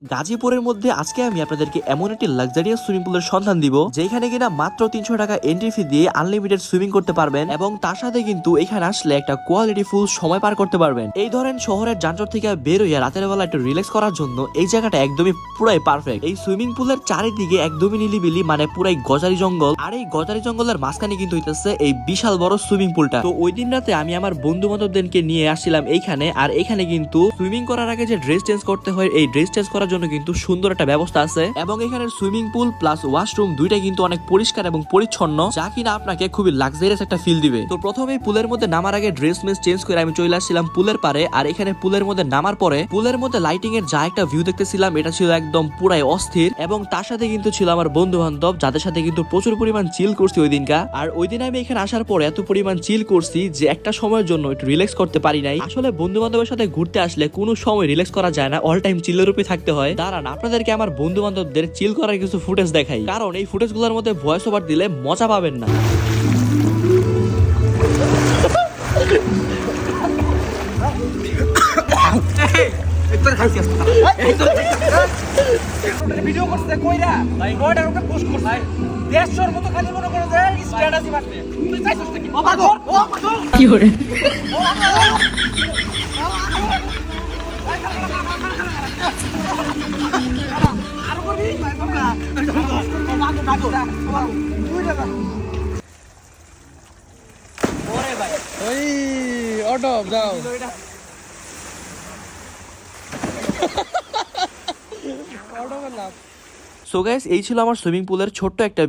গাজীপুরের মধ্যে আজকে আমি আপনাদেরকে এমন একটি লাক্সারিয়াস সুইমিং পুলের সন্ধান দিব যেখানে কিনা মাত্র 300 টাকা এন্ট্রি ফি দিয়ে আনলিমিটেড সুইমিং করতে পারবেন এবং তার সাথে কিন্তু এখানে আসলে একটা কোয়ালিটি ফুল সময় পার করতে পারবেন। এই ধরেন শহরের যানজট থেকে বের হইয়া রাতের বেলা একটু রিল্যাক্স করার জন্য এই জায়গাটা একদমই পুরাই পারফেক্ট। এই সুইমিং পুলের চারিদিকে একদমই নিলিবিলি, মানে পুরাই গজারি জঙ্গল, আর এই গজারি জঙ্গলের মাঝখানে কিন্তু হইতেছে এই বিশাল বড় সুইমিং পুলটা। তো ওই দিন রাতে আমি আমার বন্ধু বান্ধবদেরকে নিয়ে আসছিলাম এইখানে, আর এখানে কিন্তু সুইমিং করার আগে যে ড্রেস চেঞ্জ করতে হয় এই ড্রেস চেঞ্জ করার জন্য কিন্তু সুন্দর একটা ব্যবস্থা আছে এবং এখানে সুইমিং পুল প্লাস ওয়াশরুম দুইটাই কিন্তু অনেক পরিষ্কার এবং পরিচ্ছন্ন, যা কিনা আপনাকে খুবই লাক্সারিয়াস একটা ফিল দিবে। তো প্রথমে পুলের মধ্যে নামার আগে ড্রেস মেস চেঞ্জ করে আমি চলে আসছিলাম পুলের পারে, আর এখানে পুলের মধ্যে নামার পরে পুলের মধ্যে লাইটিং এর যা একটা ভিউ দেখতেছিলাম এটা ছিল একদম পুরাই অস্থির। এবং তার সাথে কিন্তু ছিল আমার বন্ধু বান্ধব, যাদের সাথে কিন্তু প্রচুর পরিমাণ চিল করছি ওই দিনকা। আর ওই দিন আমি এখানে আসার পর এত পরিমাণ চিল করছি যে একটা সময়ের জন্য একটু রিল্যাক্স করতে পারি নাই। আসলে বন্ধু বান্ধবের সাথে ঘুরতে আসলে কোনো সময় রিল্যাক্স করা যায় না, অল টাইম চিলের উপরে থাকতে হয়। দাঁড়ান আপনাদেরকে আমার বন্ধু বান্ধবদের চিল করার কিছু ফুটেজ দেখাই, কারণ এই ফুটেজ গুলোর মধ্যে ভয়েস ওভার দিলে মজা পাবেন না। ভিডিও করতে কইরা ভাই নয়টার উপরে পোস্ট করছে ভাই 150 মতো খালি মনে করে যে স্ট্যাটাসই মারতে তুই চাইছিস নাকি বাবা গো কি করে আর করবি ভাই বাবা বাবা বাবা তুই না ওরে ভাই ওই অটো যাও অটো লাভ। সো গাইস, এই ছিল আমার সুইমিং পুলের ছোট্ট একটা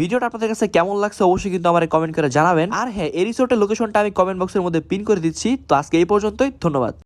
ভিডিওটা আপনাদের কাছে কেমন লাগছে অবশ্যই কিন্তু আমারে কমেন্ট করে জানাবেন। আর হ্যাঁ, এই রিসোর্টের লোকেশনটা আমি কমেন্ট বক্সের মধ্যে পিন করে দিচ্ছি। তো আজকে এই পর্যন্তই, ধন্যবাদ।